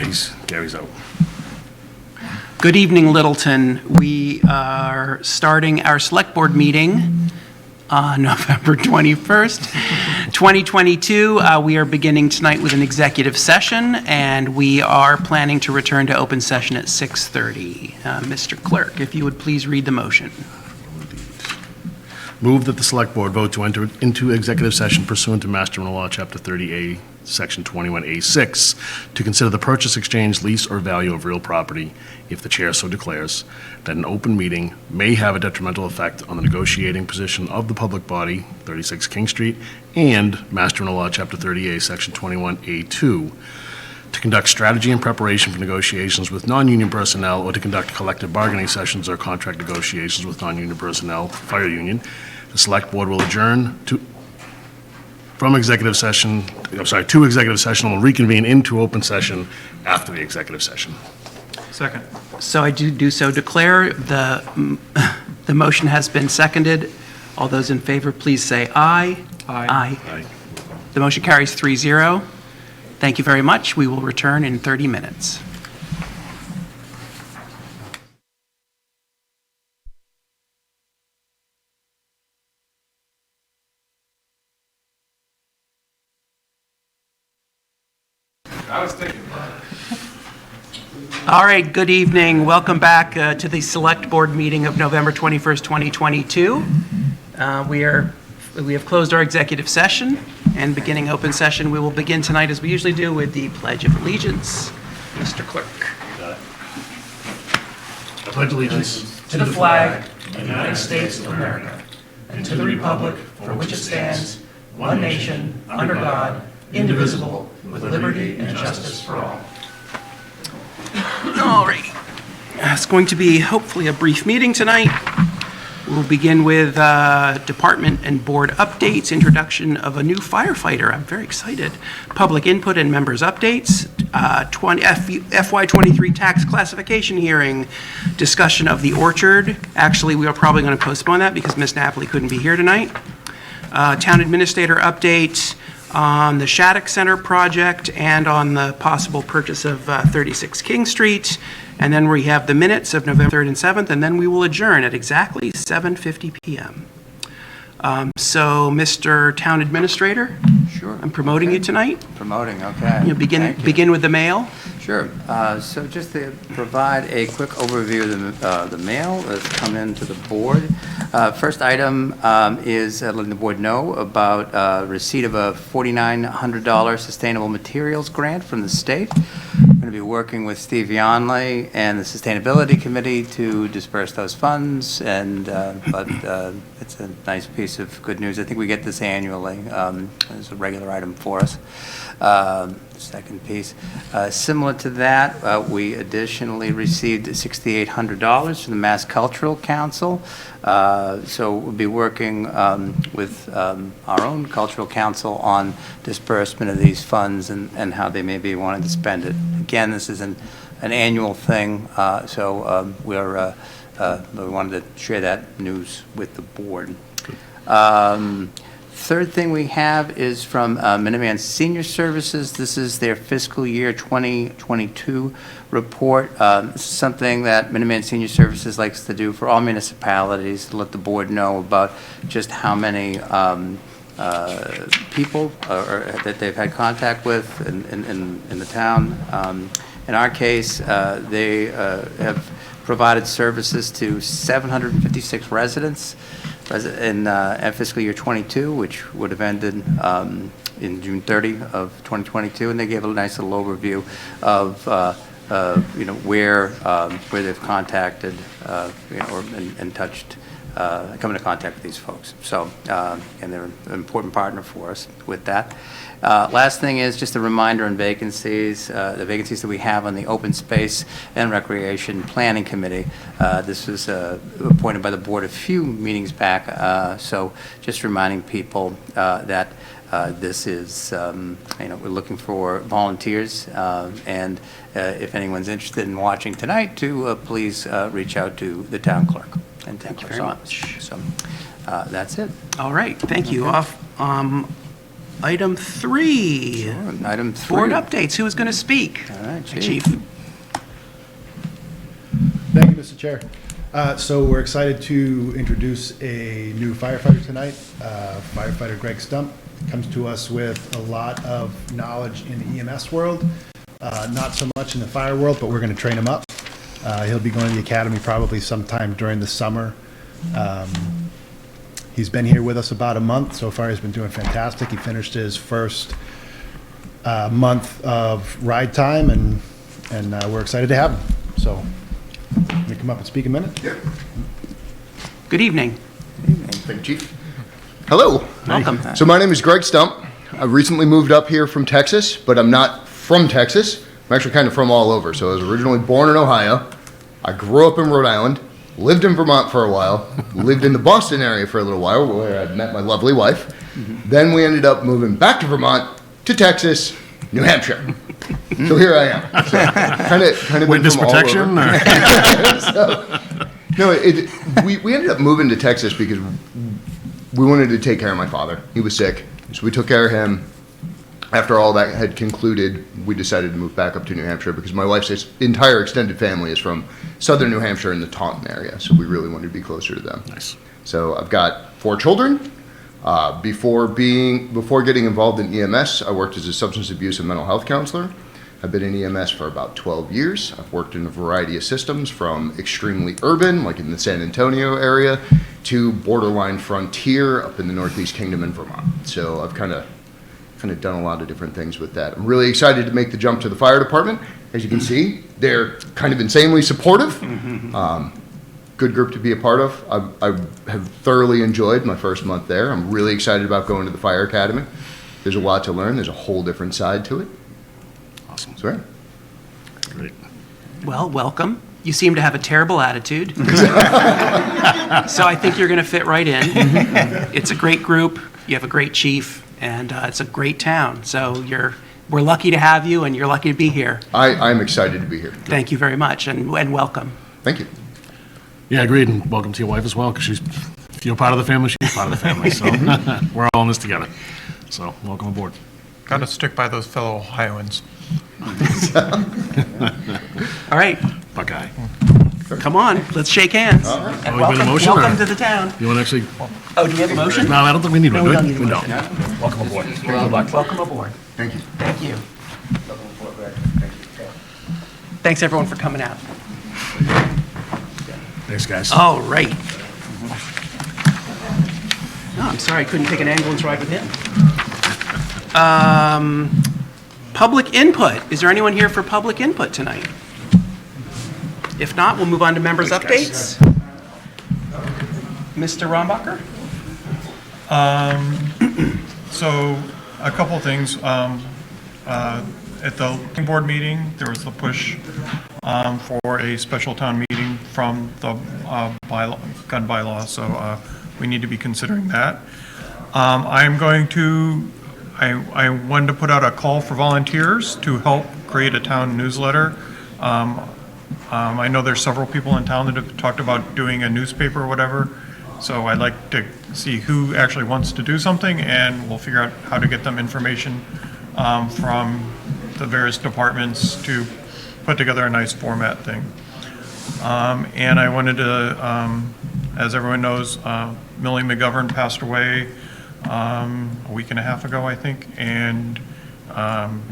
Gary's out. Good evening, Littleton. We are starting our select board meeting on November 21st, 2022. We are beginning tonight with an executive session, and we are planning to return to open session at 6:30. Mr. Clerk, if you would please read the motion. Move that the select board vote to enter into executive session pursuant to Mass General Law, Chapter 30A, Section 21A6, to consider the purchase, exchange, lease, or value of real property, if the chair so declares, that an open meeting may have a detrimental effect on the negotiating position of the public body, 36 King Street, and Mass General Law, Chapter 30A, Section 21A2, to conduct strategy and preparation for negotiations with non-union personnel, or to conduct collective bargaining sessions or contract negotiations with non-union personnel, fire union. The select board will adjourn to executive session and will reconvene into open session after the executive session. Second. So I do so declare. The motion has been seconded. All those in favor, please say aye. Aye. Aye. The motion carries 3-0. Thank you very much. We will return in 30 minutes. I was thinking about it. All right, good evening. Welcome back to the Select Board meeting of November 21st, 2022. We have closed our executive session and beginning open session. We will begin tonight, as we usually do, with the Pledge of Allegiance. Mr. Clerk. I pledge allegiance To the flag of the United States of America, and to the republic for which it stands, one nation, under God, indivisible, with liberty and justice for all. All right. It's going to be hopefully a brief meeting tonight. We'll begin with department and board updates, introduction of a new firefighter. I'm very excited. Public input and members' updates, FY23 tax classification hearing, discussion of the orchard. Actually, we are probably going to postpone that because Ms. Napoli couldn't be here tonight. Town administrator update on the Shattuck Center project and on the possible purchase of 36 King Street. And then we have the minutes of November 3rd and 7th, and then we will adjourn at exactly 7:50 p.m. So, Mr. Town Administrator? Sure. I'm promoting you tonight. Promoting, okay. You begin with the mail. Sure. So just to provide a quick overview of the mail that's come into the board. First item is letting the board know about receipt of a $4,900 sustainable materials grant from the state. I'm going to be working with Steve Yonley and the Sustainability Committee to disperse those funds, but it's a nice piece of good news. I think we get this annually as a regular item for us. Second piece. Similar to that, we additionally received $6,800 from the Mass Cultural Council. So we'll be working with our own cultural council on disbursement of these funds and how they may be wanting to spend it. Again, this is an annual thing, so we wanted to share that news with the board. Third thing we have is from Minuteman Senior Services. This is their fiscal year 2022 report. This is something that Minuteman Senior Services likes to do for all municipalities, to let the board know about just how many people that they've had contact with in the town. In our case, they have provided services to 756 residents in fiscal year 22, which would have ended in June 30 of 2022, and they gave a nice little overview of where they've contacted and touched, come into contact with these folks. So, and they're an important partner for us with that. Last thing is just a reminder on vacancies, the vacancies that we have on the Open Space and Recreation Planning Committee. This was appointed by the board a few meetings back, so just reminding people that this is, we're looking for volunteers, and if anyone's interested in watching tonight, to please reach out to the town clerk. And thank you very much. So that's it. All right, thank you. Item 3, Sure. Item 3. board updates. Who is going to speak? All right, Chief. Thank you, Mr. Chair. So we're excited to introduce a new firefighter tonight. Firefighter Greg Stump comes to us with a lot of knowledge in the EMS world, not so much in the fire world, but we're going to train him up. He'll be going to the academy probably sometime during the summer. He's been here with us about a month. So far, he's been doing fantastic. He finished his first month of ride time, and we're excited to have him. So, can you come up and speak a minute? Good evening. Thank you, Chief. Hello. Welcome. So my name is Greg Stump. I recently moved up here from Texas, but I'm not from Texas. I'm actually kind of from all over. So I was originally born in Ohio. I grew up in Rhode Island, lived in Vermont for a while, lived in the Boston area for a little while where I met my lovely wife. Then we ended up moving back to Vermont, to Texas, New Hampshire. So here I am. So kind of been Witness from all protection? over. Or? No, we ended up moving to Texas because we wanted to take care of my father. He was sick, so we took care of him. After all that had concluded, we decided to move back up to New Hampshire because my wife's entire extended family is from southern New Hampshire in the Taunton area, so we really wanted to be closer to them. Nice. So I've got 4 children. Before getting involved in EMS, I worked as a substance abuse and mental health counselor. I've been in EMS for about 12 years. I've worked in a variety of systems from extremely urban, like in the San Antonio area, to borderline frontier up in the Northeast Kingdom in Vermont. So I've kind of done a lot of different things with that. I'm really excited to make the jump to the fire department. As you can see, they're kind of insanely supportive. Good group to be a part of. I have thoroughly enjoyed my first month there. I'm really excited about going to the fire academy. There's a lot to learn. There's a whole different side to it. Awesome. So, yeah. Great. Well, welcome. You seem to have a terrible attitude. So I think you're going to fit right in. It's a great group. You have a great chief, and it's a great town. So we're lucky to have you, and you're lucky to be here. I'm excited to be here. Thank you very much, and welcome. Thank you. Yeah, agreed, and welcome to your wife as well, because if you're part of the family, she's part of the family, so we're all in this together. So, welcome aboard. Got to stick by those fellow Ohioans. All right, Buckeye. come on, let's shake hands. And Oh, we made a motion, welcome or- to the town. You want to actually, Oh, do you have a motion? no, I don't think we need one, No, we do don't we? need a We motion. don't. Welcome aboard. Good luck. Welcome aboard. Thank you. Thank you. Thanks, everyone, for coming out. Thanks, guys. All right. No, I'm sorry I couldn't take an ambulance ride with him. Public input. Is there anyone here for public input tonight? If not, we'll move on to members' updates. Mr. Rombacher? So, a couple of things. At the board meeting, there was the push for a special town meeting from the gun bylaw, so we need to be considering that. I wanted to put out a call for volunteers to help create a town newsletter. I know there's several people in town that have talked about doing a newspaper or whatever, so I'd like to see who actually wants to do something, and we'll figure out how to get them information from the various departments to put together a nice format thing. And I wanted to, as everyone knows, Millie McGovern passed away a week and a half ago, I think, and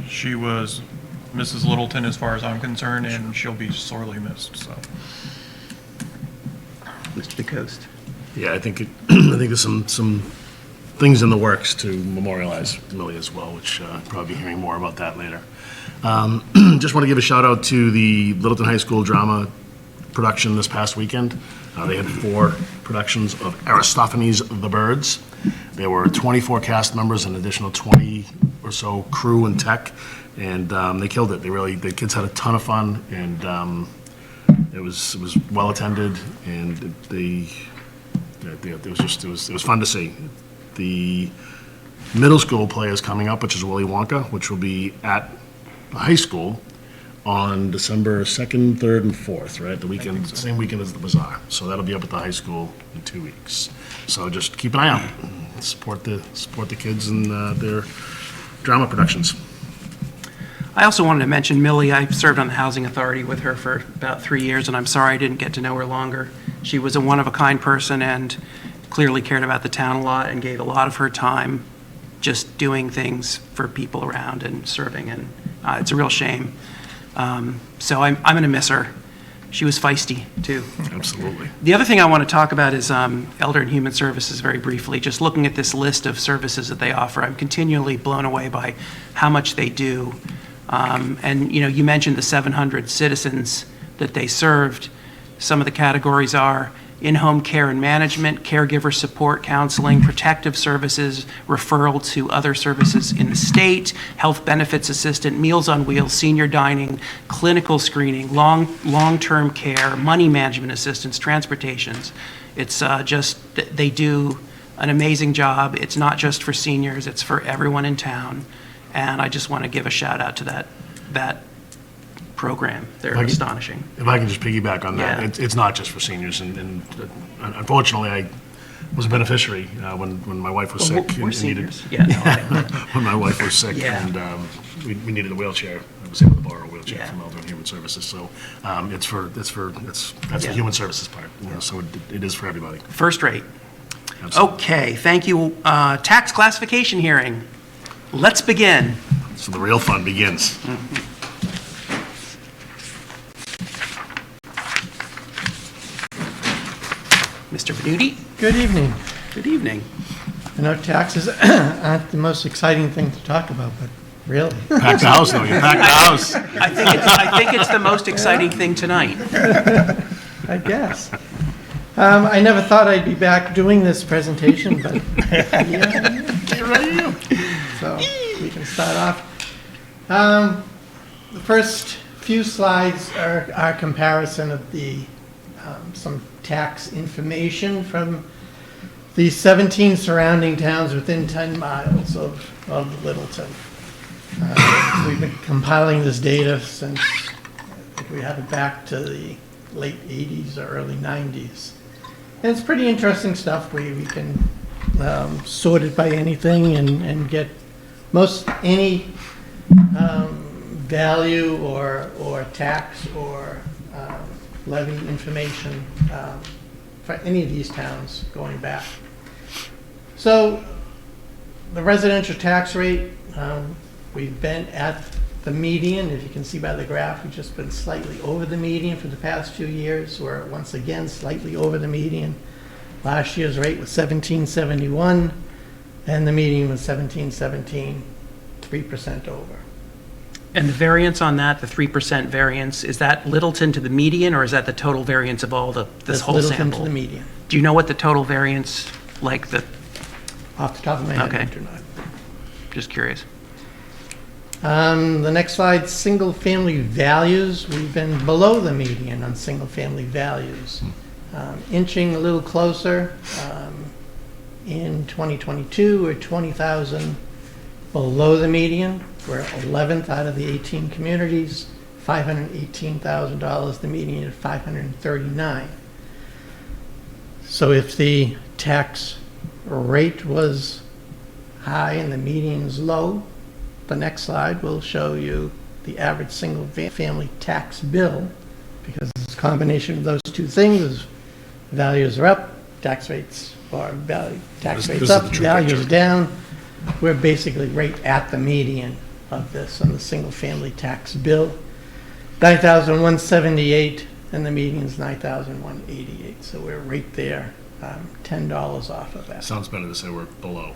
she was Mrs. Littleton as far as I'm concerned, and she'll be sorely missed, so. Mr. DeCoste. Yeah, I think there's some things in the works to memorialize Millie as well, which probably be hearing more about that later. Just want to give a shout out to the Littleton High School drama production this past weekend. They had 4 productions of Aristophanes' The Birds. There were 24 cast members and additional 20 or so crew and tech, and they killed it. The kids had a ton of fun, and it was well attended, and it was fun to see. The middle school play is coming up, which is Willy Wonka, which will be at the high school on December 2nd, 3rd, and 4th, right? The weekend, same weekend as the bazaar. So that'll be up at the high school in 2 weeks. So just keep an eye out. Support the kids and their drama productions. I also wanted to mention Millie. I served on the Housing Authority with her for about 3 years, and I'm sorry I didn't get to know her longer. She was a one-of-a-kind person and clearly cared about the town a lot and gave a lot of her time just doing things for people around and serving, and it's a real shame. So I'm going to miss her. She was feisty, too. Absolutely. The other thing I want to talk about is Elder and Human Services very briefly. Just looking at this list of services that they offer, I'm continually blown away by how much they do. And, you know, you mentioned the 700 citizens that they served. Some of the categories are in-home care and management, caregiver support, counseling, protective services, referral to other services in the state, health benefits assistant, Meals on Wheels, senior dining, clinical screening, long-term care, money management assistance, transportations. It's they do an amazing job. It's not just for seniors, it's for everyone in town. And I just want to give a shout out to that program. They're Like- astonishing. If I can just piggyback on that, Yeah. it's not just for seniors, and unfortunately, I was a beneficiary when my wife was sick. We're and needed- seniors. Yeah, no, When my wife was sick, Yeah. and we needed a wheelchair. I was able to borrow a wheelchair Yeah. from Elder and Human Services, so that's the Yeah. human services part, you know, so it is for everybody. first rate. Absolutely. Okay, thank you. Tax classification hearing. Let's begin. So the real fun begins. Mr. Venuti, Good evening. good evening. I know taxes aren't the most exciting thing to talk about, but really, Pack the house, though, you pack the house. I think it's the most exciting thing tonight. I guess. I never thought I'd be back doing this presentation, but yeah. So we can start off. The first few slides are our comparison of the some tax information from the 17 surrounding towns within 10 miles of Littleton. We've been compiling this data since, I think we have it back to the late 80s or early 90s. And it's pretty interesting stuff. We can sort it by anything and get most any value or tax or levy information for any of these towns going back. So the residential tax rate, we've been at the median. If you can see by the graph, we've just been slightly over the median for the past few years. We're once again slightly over the median. Last year's rate was 1771, and the median was 1717, 3% over. And the variance on that, the 3% variance, is that Littleton to the median, or is that the total variance of all this That's whole Littleton sample? to the median. Do you know what the total variance, like the, Off the top of my head, Okay. I do not. just curious. The next slide, single-family values. We've been below the median on single-family values. Inching a little closer. In 2022, we're 20,000 below the median. We're 11th out of the 18 communities, $518,000, the median at $539,000. So if the tax rate was high and the median's low, the next slide will show you the average single-family tax bill, because it's a combination of those two things. Values are up, tax rates are tax This rates is up, the true values picture. down. We're basically right at the median of this on the single-family tax bill. 9,178, and the median's 9,188. So we're right there, $10 off of that. Sounds better to say we're below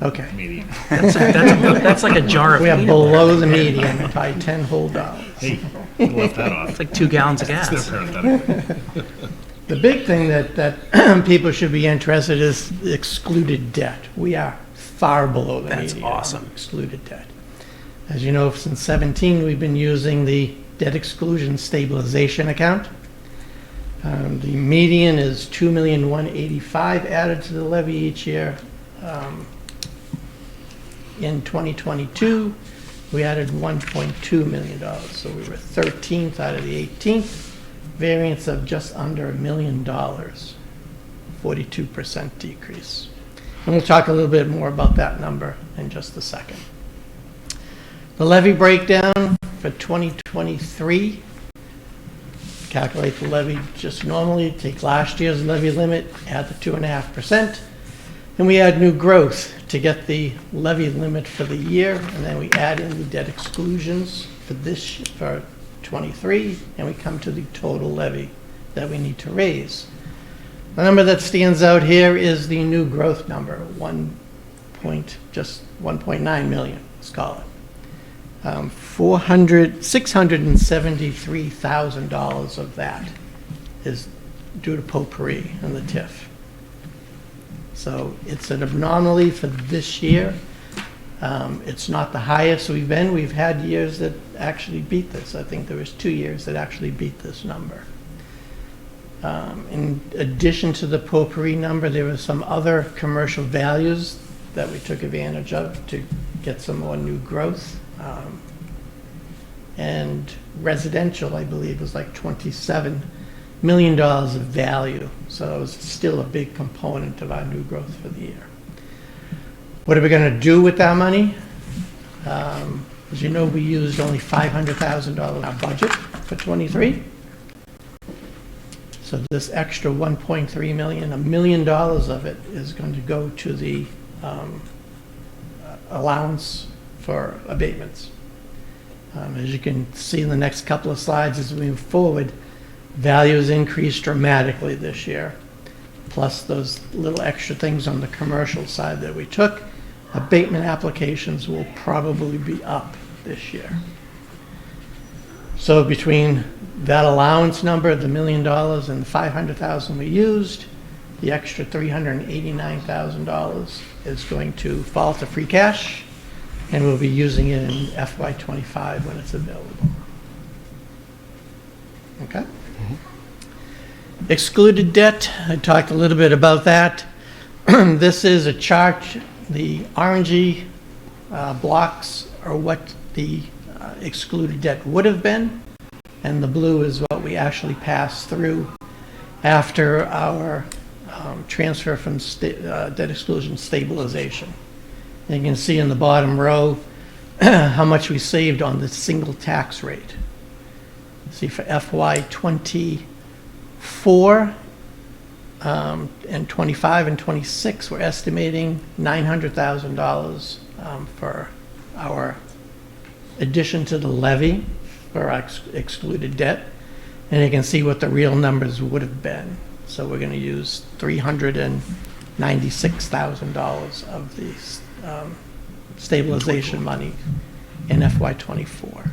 Okay. median. That's like a jar of We are peanut butter. below the median by 10 whole dollars. Hey, we left that off. It's like 2 gallons of It's gas. their parenthetical. The big thing that people should be interested is excluded debt. We are far below the That's median on awesome. excluded debt. As you know, since 17, we've been using the debt exclusion stabilization account. The median is $2,185,000 added to the levy each year. In 2022, we added $1.2 million. So we were 13th out of the 18th, variance of just under $1 million, 42% decrease. And we'll talk a little bit more about that number in just a second. The levy breakdown for 2023, calculate the levy just normally, take last year's levy limit, add the 2.5%, and we add new growth to get the levy limit for the year, and then we add in the debt exclusions for 23, and we come to the total levy that we need to raise. The number that stands out here is the new growth number, just 1.9 million, let's call it. $673,000 of that is due to potpourri and the TIF. So it's an anomaly for this year. It's not the highest we've been. We've had years that actually beat this. I think there was 2 years that actually beat this number. In addition to the potpourri number, there were some other commercial values that we took advantage of to get some more new growth. And residential, I believe, was like $27 million of value. So it was still a big component of our new growth for the year. What are we going to do with that money? As you know, we used only $500,000 in our budget for 23. So this extra 1.3 million, $1 million of it is going to go to the allowance for abatements. As you can see in the next couple of slides as we move forward, values increased dramatically this year. Plus those little extra things on the commercial side that we took, abatement applications will probably be up this year. So between that allowance number, the $1 million and the $500,000 we used, the extra $389,000 is going to fall to free cash, and we'll be using it in FY25 when it's available. Okay? Excluded debt, I talked a little bit about that. This is a chart. The orangey blocks are what the excluded debt would have been, and the blue is what we actually passed through after our transfer from debt exclusion stabilization. And you can see in the bottom row how much we saved on the single tax rate. See, for FY24 and 25 and 26, we're estimating $900,000 for our addition to the levy for our excluded debt. And you can see what the real numbers would have been. So we're going to use $396,000 of the stabilization money in FY24.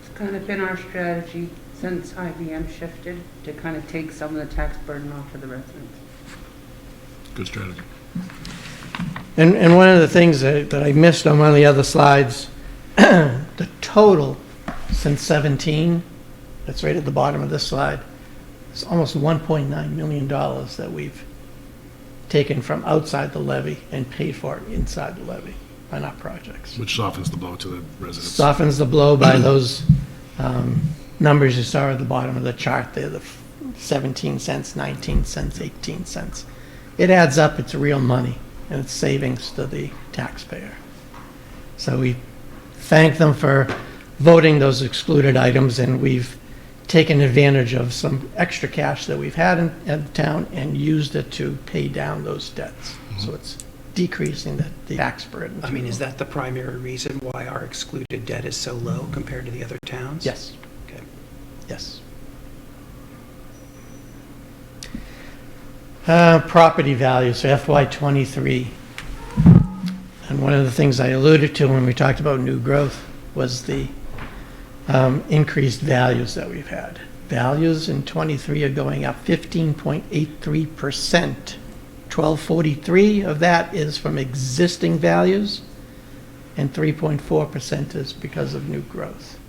It's kind of been our strategy since IBM shifted to kind of take some of the tax burden off of the residents. Good strategy. And one of the things that I missed on one of the other slides, the total since 17, that's right at the bottom of this slide, it's almost $1.9 million that we've taken from outside the levy and paid for inside the levy on our projects. Which softens the blow to the residents. Softens the blow by those numbers you saw at the bottom of the chart there, the 17 cents, 19 cents, 18 cents. It adds up, it's real money, and it's savings to the taxpayer. So we thank them for voting those excluded items, and we've taken advantage of some extra cash that we've had in the town and used it to pay down those debts. So it's decreasing the tax burden. I mean, is that the primary reason why our excluded debt is so low compared to the other towns? Yes. Okay. Yes. Property values, so FY23. And one of the things I alluded to when we talked about new growth was the increased values that we've had. Values in 23 are going up 15.83%. 1243 of that is from existing values, and 3.4% is because of new growth.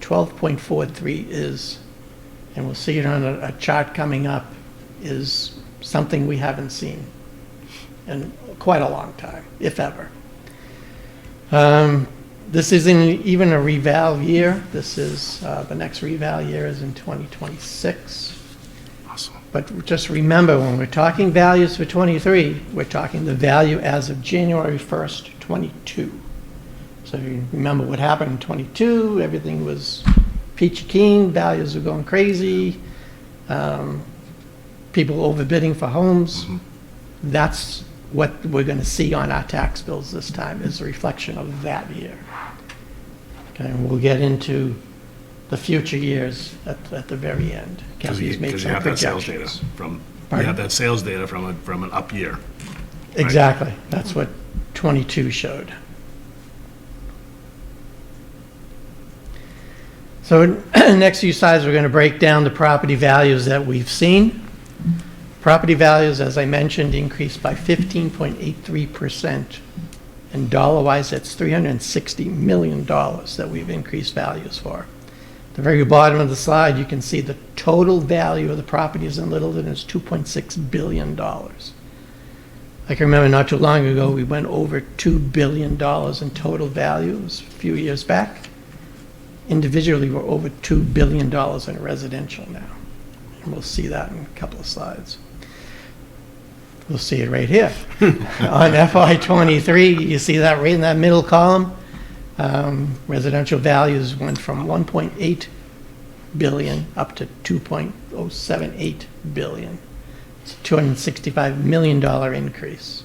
12.43 is, and we'll see it on a chart coming up, is something we haven't seen in quite a long time, if ever. This isn't even a reval year. This is, the next reval year is in 2026. Awesome. But just remember, when we're talking values for '23, we're talking the value as of January 1st, '22. So if you remember what happened in '22, everything was peachy keen, values were going crazy, people overbidding for homes. That's what we're going to see on our tax bills this time, is a reflection of that year. Okay, and we'll get into the future years at the very end. Because Kathy's made you some have that sales data projections. from, you Pardon? have that sales data from an up year. Exactly. That's what '22 showed. So next few slides, we're going to break down the property values that we've seen. Property values, as I mentioned, increased by 15.83%. And dollar-wise, that's $360 million that we've increased values for. The very bottom of the slide, you can see the total value of the properties in Littleton is $2.6 billion. I can remember not too long ago, we went over $2 billion in total value. It was a few years back. Individually, we're over $2 billion in residential now. And we'll see that in a couple of slides. We'll see it right here. On FY23, you see that right in that middle column. Residential values went from 1.8 billion up to 2.078 billion. It's a $265 million increase.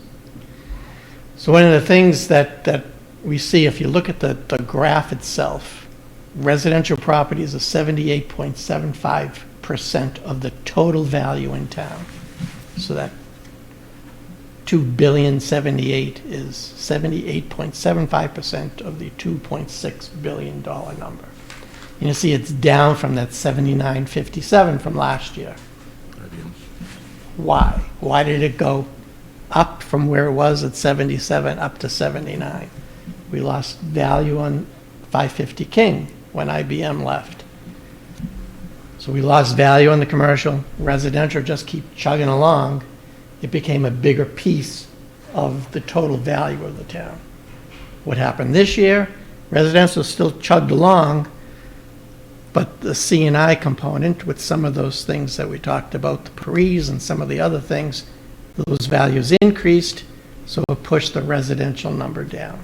So one of the things that we see, if you look at the graph itself, residential properties are 78.75% of the total value in town. So that 2,078,000,000 is 78.75% of the $2.6 billion number. And you see it's down from that 79.57 from last year. Why? Why did it go up from where it was at 77 up to 79? We lost value on 550 King when IBM left. So we lost value on the commercial. Residential just keep chugging along. It became a bigger piece of the total value of the town. What happened this year? Residential still chugged along, but the C&I component, with some of those things that we talked about, the Paris and some of the other things, those values increased, so it pushed the residential number down.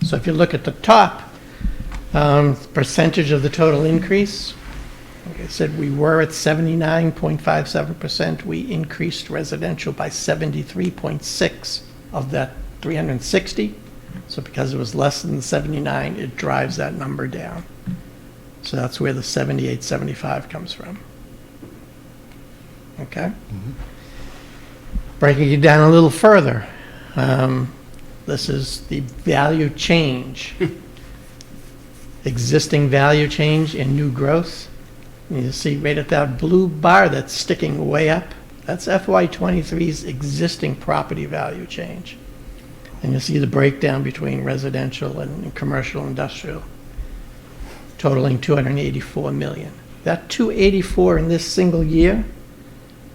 So if you look at the top, percentage of the total increase, like I said, we were at 79.57%. We increased residential by 73.6 of that 360. So because it was less than the 79, it drives that number down. So that's where the 78.75 comes from. Okay? Breaking it down a little further, this is the value change. Existing value change and new growth. You see right at that blue bar that's sticking way up, that's FY23's existing property value change. And you see the breakdown between residential and commercial industrial, totaling 284 million. That 284 in this single year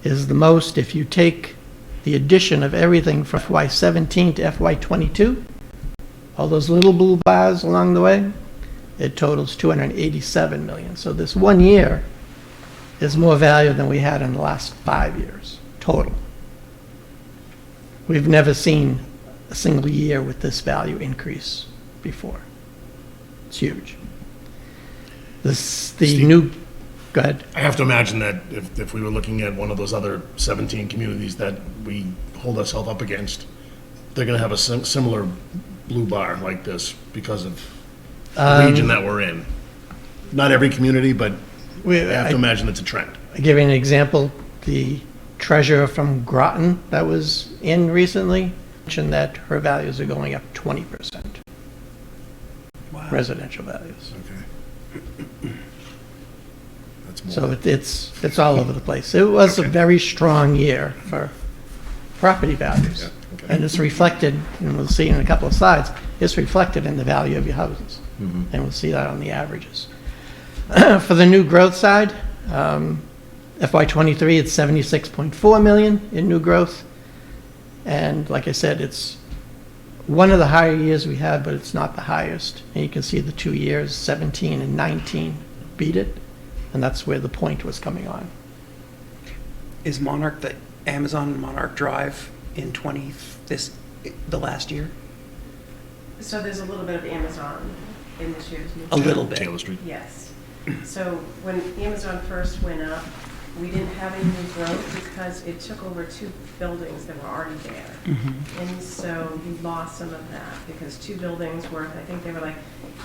is the most if you take the addition of everything from FY17 to FY22, all those little blue bars along the way, it totals 287 million. So this 1 year is more value than we had in the last 5 years, total. We've never seen a single year with this value increase before. It's huge. The Steve? new, go ahead. I have to imagine that if we were looking at one of those other 17 communities that we hold ourselves up against, they're going to have a similar blue bar like this because of the region that we're in. Not every community, but I have to imagine it's a trend. I'll give you an example. The treasurer from Groton that was in recently mentioned that her values are going up 20%. Wow. Residential values. Okay. That's more. So it's all over the place. It was a very strong year for property values. Yeah, okay. And it's reflected, and we'll see in a couple of slides, it's reflected in the value of your houses. And we'll see that on the averages. For the new growth side, FY23, it's 76.4 million in new growth. And like I said, it's one of the higher years we had, but it's not the highest. And you can see the 2 years, 17 and 19, beat it, and that's where the point was coming on. Is Monarch, the Amazon Monarch Drive in the last year? So there's a little bit of Amazon in this year's new. A little bit. Taylor Street. Yes. So when Amazon first went up, we didn't have any new growth because it took over 2 buildings that were already there. And so we lost some of that because 2 buildings worth, I think they were like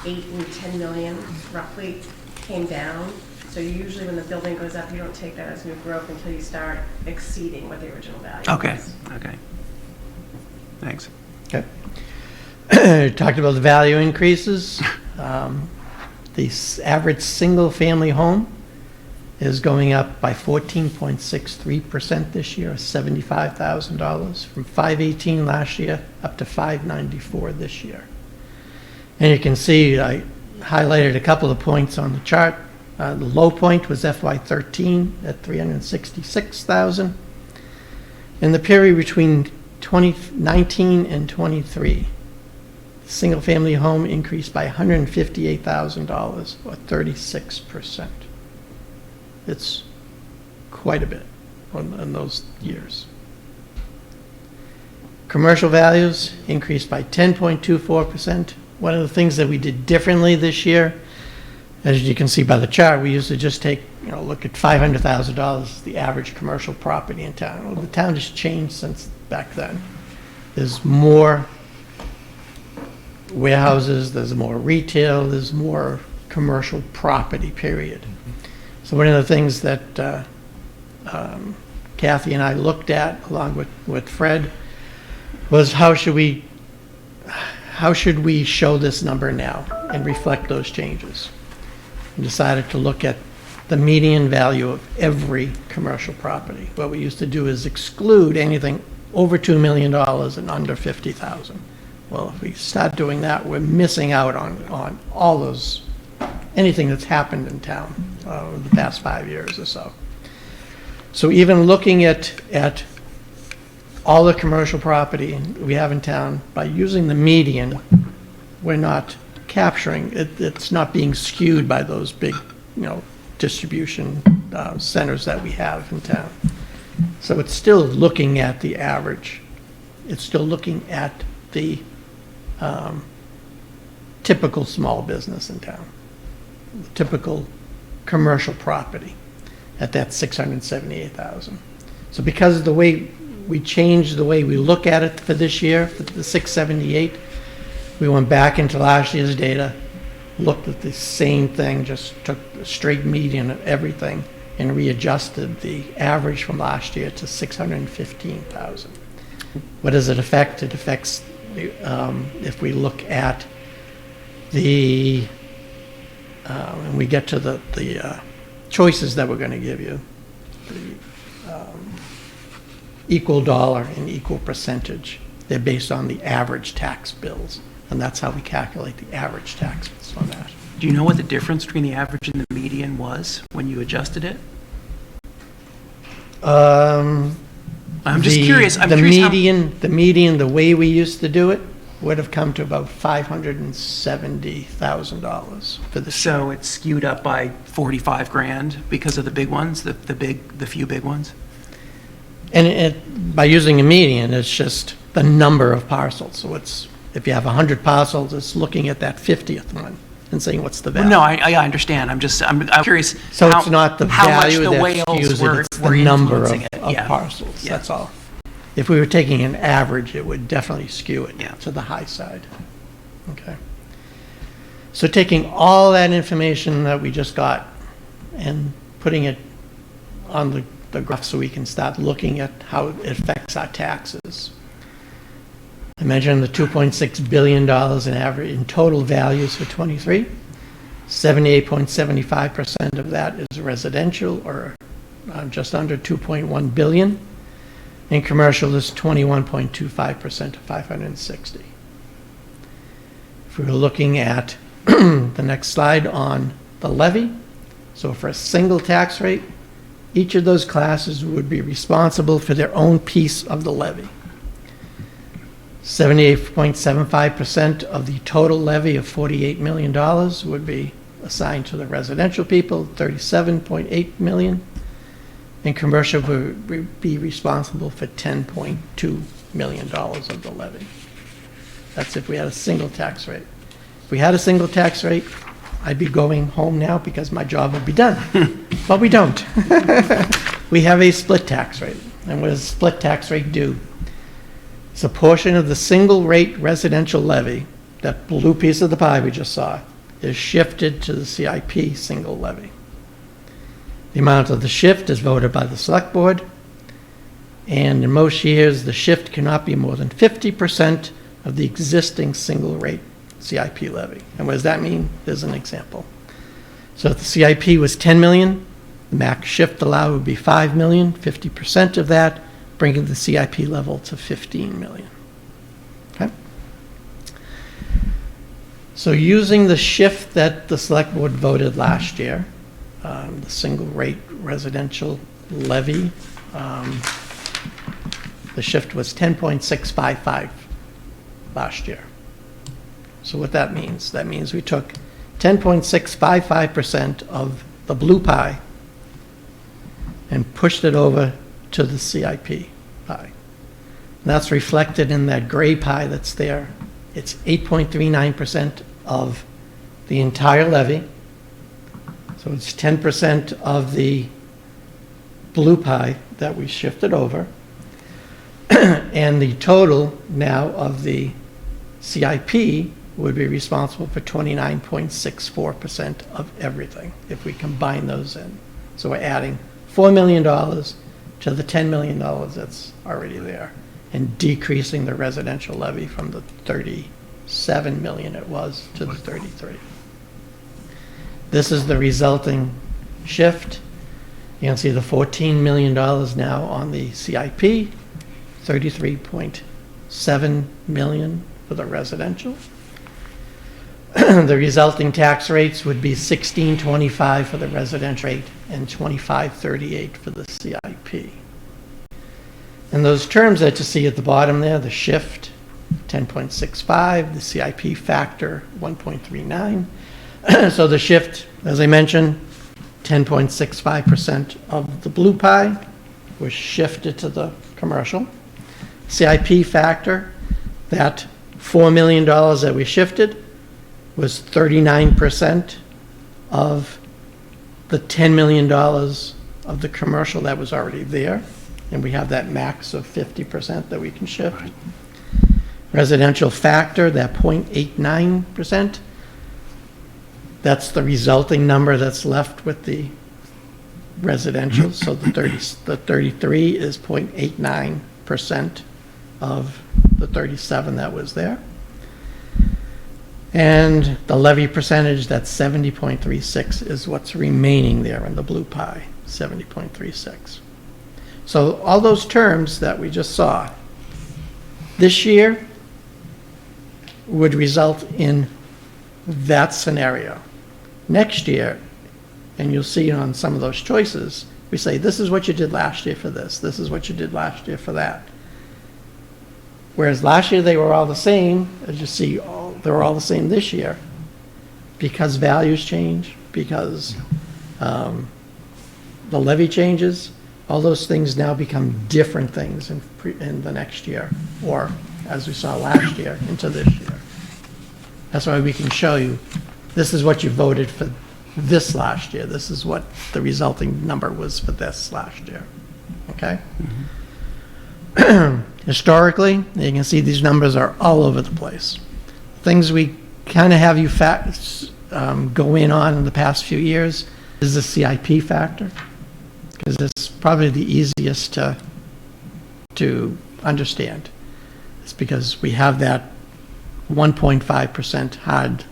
8 and 10 million roughly, came down. So usually when the building goes up, you don't take that as new growth until you start exceeding what the original value Okay, was. okay. Thanks. Okay. Talked about the value increases. The average single-family home is going up by 14.63% this year, $75,000, from $518 last year up to $594 this year. And you can see I highlighted a couple of points on the chart. The low point was FY13 at $366,000. In the period between 2019 and 23, single-family home increased by $158,000, or 36%. It's quite a bit in those years. Commercial values increased by 10.24%. One of the things that we did differently this year, as you can see by the chart, we used to just take, look at $500,000, the average commercial property in town. Well, the town has changed since back then. There's more warehouses, there's more retail, there's more commercial property, period. So one of the things that Kathy and I looked at, along with Fred, was how should we show this number now and reflect those changes? We decided to look at the median value of every commercial property. What we used to do is exclude anything over $2 million and under $50,000. Well, if we start doing that, we're missing out on all those, anything that's happened in town over the past 5 years or so. So even looking at all the commercial property we have in town, by using the median, we're not capturing, it's not being skewed by those big, distribution centers that we have in town. So it's still looking at the average. It's still looking at the typical small business in town, the typical commercial property at that $678,000. So because of the way we changed the way we look at it for this year, for the 678, we went back into last year's data, looked at the same thing, just took the straight median of everything and readjusted the average from last year to 615,000. What does it affect? It affects, if we look at the, when we get to the choices that we're going to give you, the equal dollar and equal percentage, they're based on the average tax bills. And that's how we calculate the average tax bills on that. Do you know what the difference between the average and the median was when you adjusted it? I'm just curious. The median, the way we used to do it, would have come to about $570,000 for the So it's skewed up by 45 grand because of the big ones, the few big ones? And by using a median, it's just the number of parcels. So it's, if you have 100 parcels, it's looking at that 50th one and saying, what's the value? No, I understand. I'm curious. So it's not the how much value the that whales skews were, it, it's were the number influencing it. of Yeah. parcels, Yeah. that's all. If we were taking an average, it would definitely skew it Yeah. to the high side. Okay. So taking all that information that we just got and putting it on the graph so we can start looking at how it affects our taxes. I mentioned the $2.6 billion in total values for 23. 78.75% of that is residential, or just under 2.1 billion. And commercial is 21.25% of 560. If we were looking at the next slide on the levy, so for a single tax rate, each of those classes would be responsible for their own piece of the levy. 78.75% of the total levy of $48 million would be assigned to the residential people, $37.8 million, and commercial would be responsible for $10.2 million of the levy. That's if we had a single tax rate. If we had a single tax rate, I'd be going home now because my job would be done. But we don't. We have a split tax rate. And what does a split tax rate do? It's a portion of the single rate residential levy, that blue piece of the pie we just saw, is shifted to the CIP single levy. The amount of the shift is voted by the select board, and in most years, the shift cannot be more than 50% of the existing single rate CIP levy. And what does that mean? There's an example. So if the CIP was 10 million, the max shift allowed would be 5 million, 50% of that, bringing the CIP level to 15 million. Okay? So using the shift that the select board voted last year, the single rate residential levy, the shift was 10.655 last year. So what that means we took 10.655% of the blue pie and pushed it over to the CIP pie. And that's reflected in that gray pie that's there. It's 8.39% of the entire levy. So it's 10% of the blue pie that we shifted over. And the total now of the CIP would be responsible for 29.64% of everything if we combine those in. So we're adding $4 million to the $10 million that's already there and decreasing the residential levy from the 37 million it was to the 33. This is the resulting shift. You can see the $14 million now on the CIP, 33.7 million for the residential. The resulting tax rates would be 16.25 for the residential rate and 25.38 for the CIP. And those terms that you see at the bottom there, the shift, 10.65, the CIP factor, 1.39. So the shift, as I mentioned, 10.65% of the blue pie was shifted to the commercial. CIP factor, that $4 million that we shifted was 39% of the $10 million of the commercial that was already there. And we have that max of 50% that we can shift. Right. Residential factor, that 0.89%, that's the resulting number that's left with the residential. So the 33 is 0.89% of the 37 that was there. And the levy percentage, that's 70.36, is what's remaining there in the blue pie, 70.36. So all those terms that we just saw this year would result in that scenario. Next year, and you'll see on some of those choices, we say, this is what you did last year for this is what you did last year for that. Whereas last year they were all the same, as you see, they were all the same this year because values change, because the levy changes. All those things now become different things in the next year, or as we saw last year, into this year. That's why we can show you, this is what you voted for this last year. This is what the resulting number was for this last year. Okay? Mm-hmm. Historically, you can see these numbers are all over the place. Things we kind of have you go in on in the past few years is the CIP factor, because it's probably the easiest to understand. It's because we have that 1.5% hard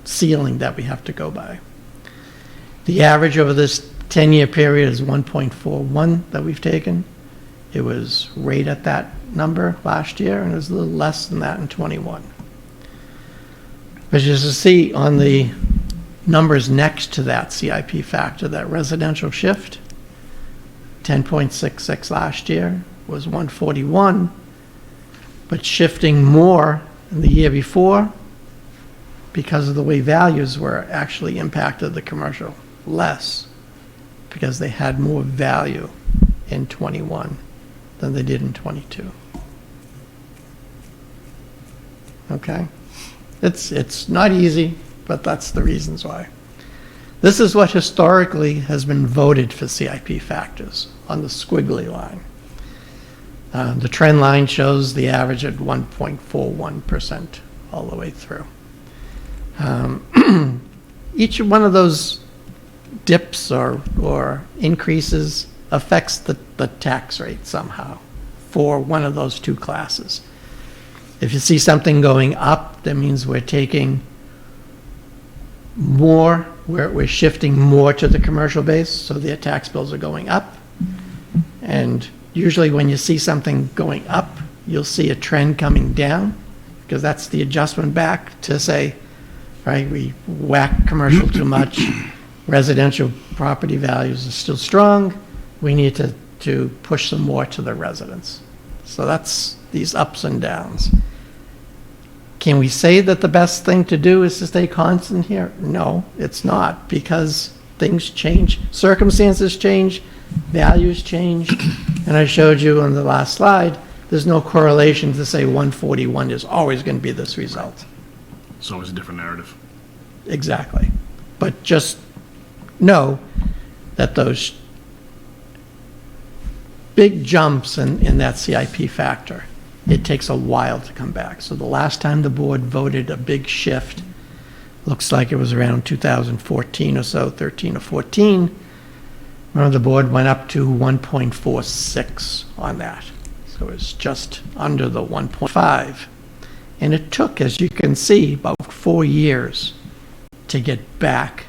ceiling that we have to go by. The average over this 10-year period is 1.41 that we've taken. It was right at that number last year, and it was a little less than that in 21. But as you see on the numbers next to that CIP factor, that residential shift, 10.66 last year was 141. but shifting more in the year before because of the way values were actually impacted the commercial less because they had more value in 21 than they did in 22. Okay? It's not easy, but that's the reasons why. This is what historically has been voted for CIP factors on the squiggly line. The trend line shows the average at 1.41% all the way through. Each one of those dips or increases affects the tax rate somehow for one of those two classes. If you see something going up, that means we're taking more, we're shifting more to the commercial base, so their tax bills are going up. And usually when you see something going up, you'll see a trend coming down, because that's the adjustment back to say, right, we whack commercial too much, residential property values are still strong, we need to push some more to the residents. So that's these ups and downs. Can we say that the best thing to do is to stay constant here? No, it's not, because things change, circumstances change, values change, and I showed you on the last slide, there's no correlation to say 141 is always going to be this result. It's always a different narrative. Exactly. But just know that those big jumps in that CIP factor, it takes a while to come back. So the last time the board voted a big shift, looks like it was around 2014 or so, 13 or 14, when the board went up to 1.46 on that. So it's just under the 1.5. And it took, as you can see, about 4 years to get back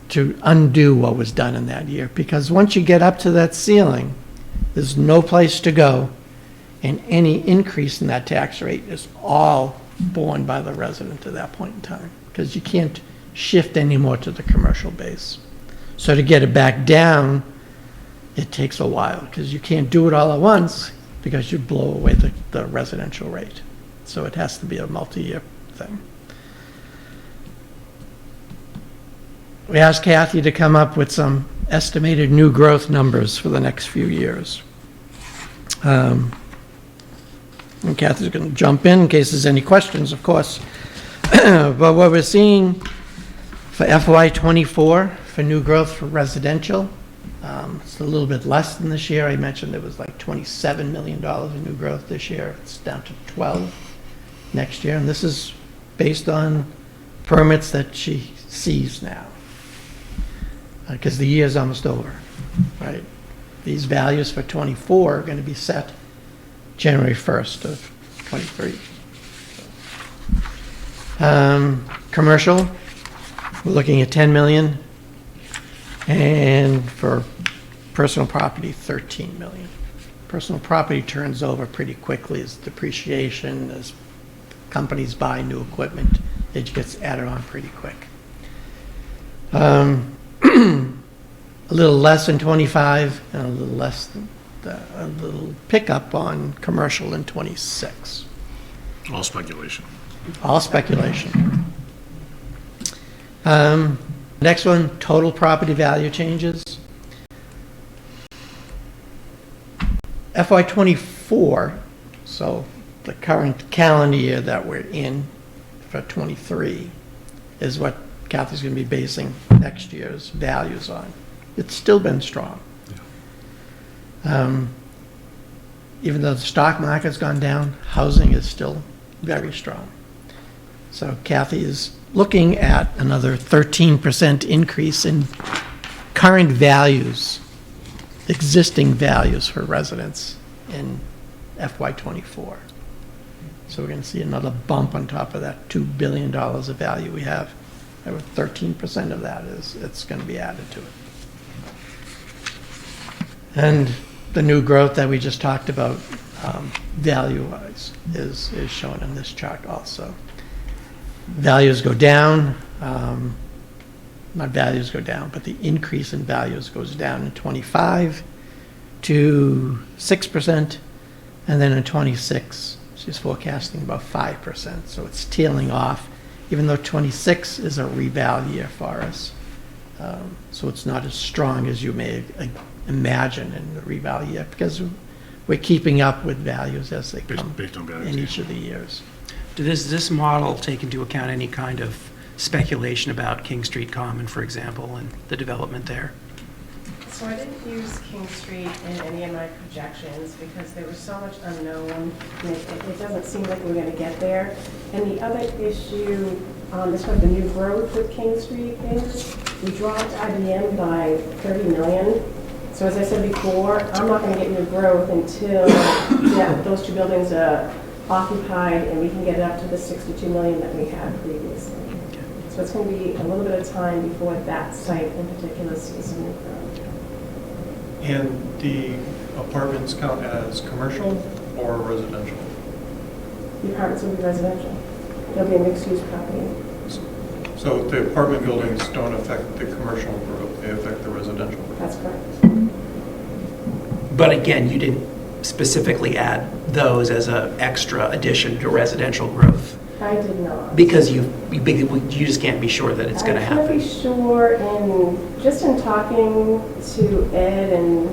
to undo what was done in that year. Because once you get up to that ceiling, there's no place to go, and any increase in that tax rate is all borne by the resident at that point in time, because you can't shift any more to the commercial base. So to get it back down, it takes a while, because you can't do it all at once, because you blow away the residential rate. So it has to be a multi-year thing. We asked Kathy to come up with some estimated new growth numbers for the next few years. And Kathy's going to jump in case there's any questions, of course. But what we're seeing for FY24 for new growth for residential, it's a little bit less than this year. I mentioned it was like $27 million in new growth this year. It's down to 12 next year. And this is based on permits that she sees now, because the year's almost over, right? These values for 24 are going to be set January 1st of 23. Commercial, we're looking at 10 million, and for personal property, 13 million. Personal property turns over pretty quickly as depreciation, as companies buy new equipment, it gets added on pretty quick. A little less in 25, and a little less than a little pickup on commercial in 26. All speculation. All speculation. Next one, total property value changes. FY24, so the current calendar year that we're in for 23, is what Kathy's going to be basing next year's values on. It's still been strong. Even though the stock market's gone down, housing is still very strong. So Kathy is looking at another 13% increase in current values, existing values for residents in FY24. So we're going to see another bump on top of that $2 billion of value we have. 13% of that it's going to be added to it. And the new growth that we just talked about, value-wise, is shown in this chart also. Values go down, not values go down, but the increase in values goes down in 25 to 6%, And then in '26, she's forecasting about 5%, so it's tailing off, even though '26 is a reval year for us. So it's not as strong as you may imagine in the reval year, because we're keeping up with values as they come Based on values, in yeah. each of the years. Does this model take into account any kind of speculation about King Street Common, for example, and the development there? So I didn't use King Street in any of my projections because there was so much unknown. And it doesn't seem like we're going to get there. And the other issue, as far as the new growth with King Street is, we dropped IBM by 30 million. So as I said before, I'm not going to get new growth until those two buildings are occupied and we can get it up to the 62 million that we had previously. So it's going to be a little bit of time before that site in particular sees some new growth. And the apartments count as commercial or residential? The apartments will be residential. They'll be a mixed-use property. So the apartment buildings don't affect the commercial growth, they affect the residential. That's correct. But again, you didn't specifically add those as an extra addition to residential growth, I did not. because you just can't be sure that it's going to I can't be happen. sure, just in talking to Ed and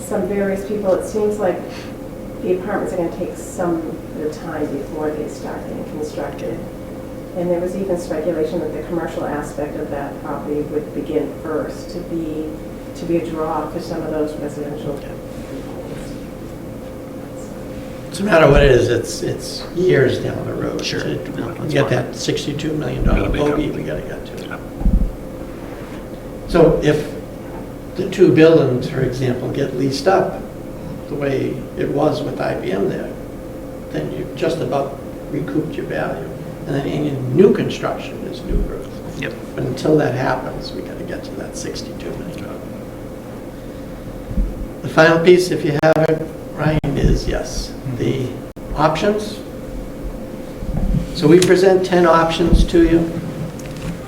some various people, it seems like the apartments are going to take some bit of time before they start getting constructed. And there was even speculation that the commercial aspect of that property would begin first to be a draw for some of those residential components. So no matter what it is, it's years down the road. Sure. To No, that's get fine. that $62 million Gotta make up. bogey, we gotta get to. So if the two buildings, for example, get leased up the way it was with IBM there, then you've just about recouped your value. And then any new construction is new growth. Yep. But until that happens, we gotta get to that 62 million. The final piece, if you have it, Ryan, is yes, the options. So we present 10 options to you.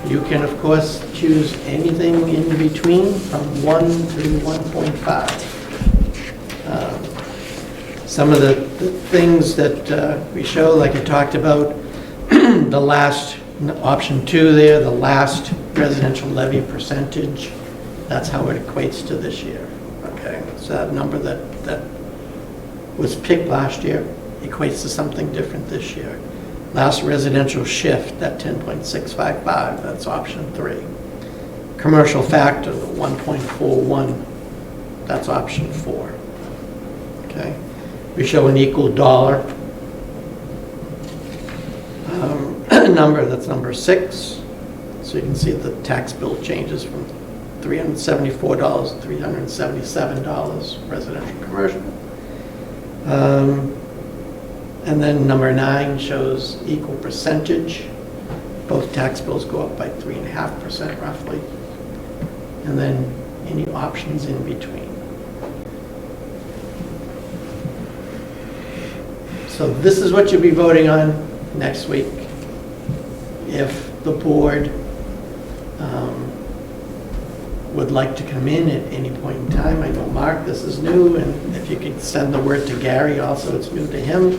You can, of course, choose anything in between from 1 to 1.5. Some of the things that we show, like I talked about, the last, option 2 there, the last residential levy percentage, that's how it equates to this year. Okay, so that number that was picked last year equates to something different this year. Last residential shift, that 10.655, that's option 3. Commercial factor, the 1.41, that's option 4. Okay, we show an equal dollar number, that's number 6. So you can see the tax bill changes from $374 to $377 residential, commercial. And then number 9 shows equal percentage. Both tax bills go up by 3.5% roughly. And then any options in between. So this is what you'll be voting on next week. If the board would like to come in at any point in time, I know, Mark, this is new, and if you could send the word to Gary also, it's new to him.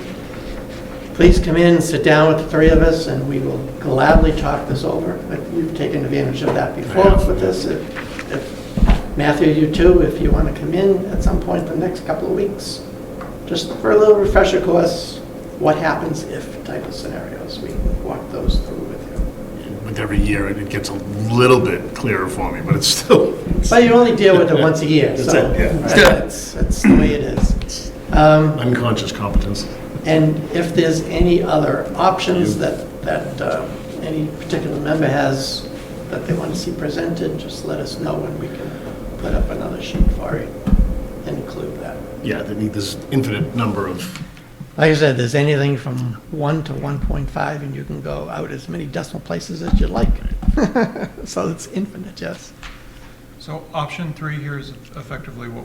Please come in, sit down with the 3 of us, and we will gladly talk this over. You've taken advantage of that before with this. If Matthew, you too, if you want to come in at some point the next couple of weeks, just for a little refresher course, what happens if type of scenarios. We can walk those through with you. With every year, it gets a little bit clearer for me, but it's still. But you only deal with it once a year, That's so it, yeah. that's the way it is. Unconscious competence. And if there's any other options that any particular member has that they want to see presented, just let us know and we can put up another sheet for you and include that. Yeah, they need this infinite number of. Like I said, there's anything from 1 to 1.5, and you can go out as many decimal places as you like. So it's infinite, yes. So option 3 here is effectively what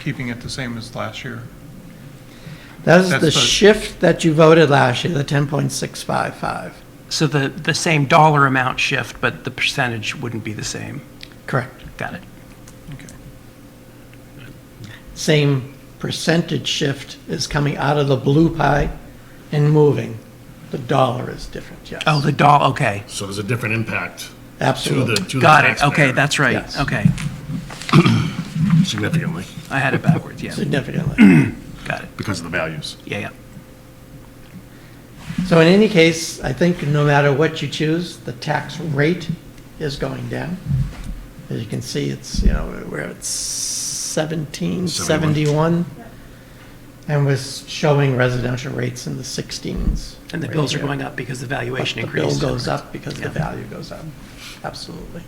keeping it the same as last year. That is That's the the- shift that you voted last year, the 10.655. So the same dollar amount shift, but the percentage wouldn't be the same. Correct. Got it. Okay. Same percentage shift is coming out of the blue pie and moving. The dollar is different, yes. Oh, the dollar, okay. So there's a different impact Absolutely. to the Got it, taxpayer. okay, that's right, Yes. okay. Significantly, I had it backwards, yeah, Significantly. got it, because of the values. yeah. So in any case, I think no matter what you choose, the tax rate is going down. As you can see, it's, we're at 1771. And we're showing residential rates in the 16s. And the bills are going up because the valuation The increased. bill goes up because the Yeah. value goes up, absolutely.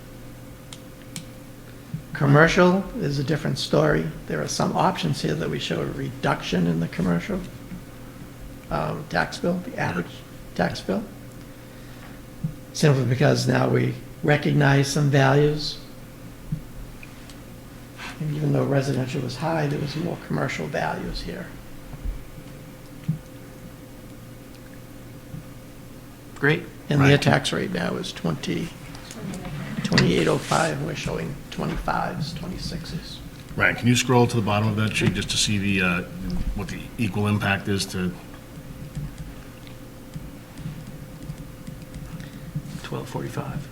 Commercial is a different story. There are some options here that we show a reduction in the commercial tax bill, the average tax bill. Simply because now we recognize some values. And even though residential was high, there was more commercial values here. Great, And their tax rate now is 2805, we're showing 25s, 26s. Ryan, can you scroll to the bottom of that sheet just to see the, what the equal impact is to, 1245.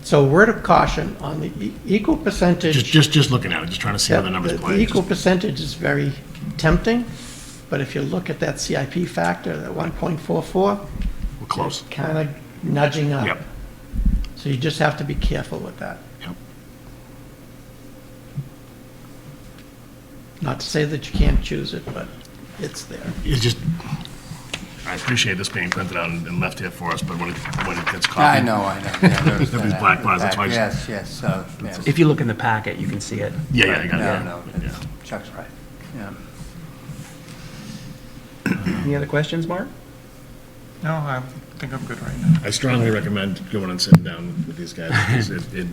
So word of caution on the equal percentage. just looking at it, just trying to see how the numbers The play. equal percentage is very tempting, but if you look at that CIP factor, that 1.44, We're close. kind of nudging up. Yep. So you just have to be careful with that. Yep. Not to say that you can't choose it, but it's there. It's just, I appreciate this being printed out and left here for us, but when it gets copied. I know. Yeah, there's There'll be black bars, that's why I just- Yes, yes. If you look in the packet, you can see it. Yeah, I got it. No, Chuck's right. Yeah. Any other questions, Mark? No, I think I'm good right now. I strongly recommend going and sitting down with these guys, because it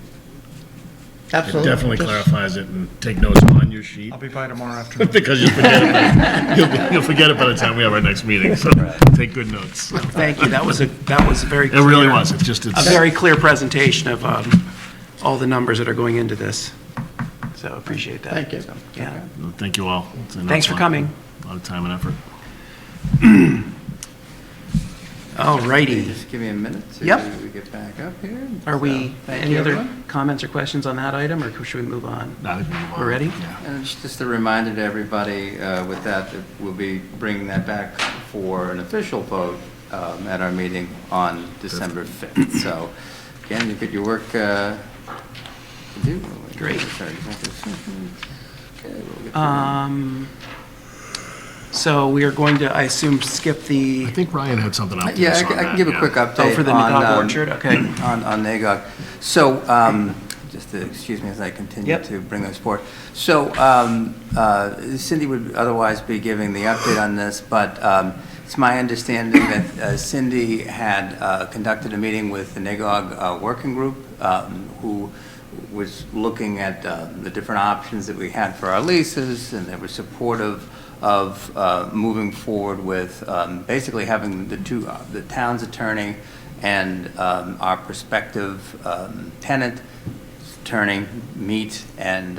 Absolutely. definitely Just- clarifies it, and take notes on your sheet, I'll be by tomorrow afternoon. because you'll forget it, you'll forget it by the time we have our next meeting, so take good notes. Thank you, that was a very It really clear- was, it's just, a it's, very clear presentation of all the numbers that are going into this. So appreciate that. Thank you. Yeah. thank you all. It's an Thanks for awful lot- coming. A lot of time and effort. All righty. Just give me a minute to Yep. get back up here. Are we, So, thank any you, other everyone. comments or questions on that item, or should we move on? No, I think we can move on. We're ready? Yeah. And just a reminder to everybody, with that we'll be bringing that back for an official vote at our meeting on December 5th. So, again, you get your work to do. Great. Okay, we'll get to So we are going to, I assume, skip the, I think Ryan had something else. Yeah, I can give a quick update. oh, for the on, Nagog Orchard, okay. On Nagog. So, just to excuse me as I continue Yep. to bring those forward. So, Cindy would otherwise be giving the update on this, but it's my understanding that Cindy had conducted a meeting with the Nagog Working Group, who was looking at the different options that we had for our leases, and they were supportive of moving forward with basically having the town's attorney and our prospective tenant attorney meet and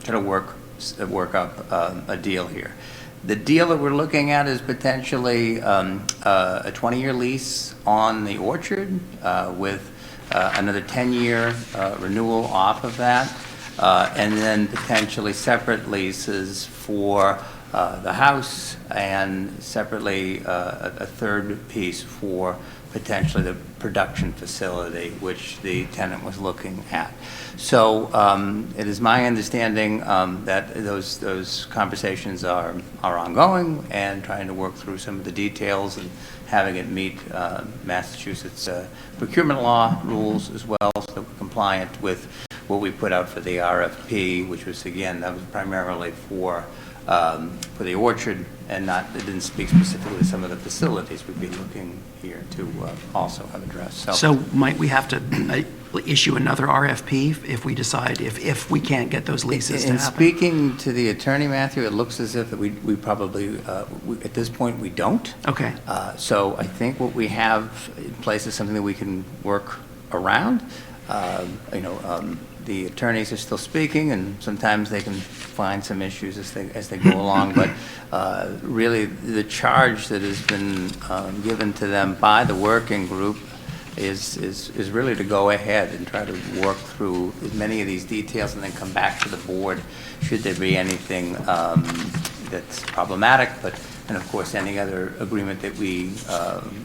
try to work up a deal here. The deal that we're looking at is potentially a 20-year lease on the orchard with another 10-year renewal off of that, and then potentially separate leases for the house, and separately a third piece for potentially the production facility, which the tenant was looking at. So it is my understanding that those conversations are ongoing, and trying to work through some of the details and having it meet Massachusetts procurement law rules as well, so that we're compliant with what we put out for the RFP, which was, again, that was primarily for the orchard, and it didn't speak specifically to some of the facilities we'd be looking here to also have addressed. So might we have to issue another RFP if we decide, if we can't get those leases to In happen? speaking to the attorney, Matthew, it looks as if we probably, at this point, we don't. Okay, So I think what we have in place is something that we can work around. the attorneys are still speaking, and sometimes they can find some issues as they go along, but really, the charge that has been given to them by the working group is really to go ahead and try to work through as many of these details and then come back to the board should there be anything that's problematic, and of course, any other agreement that we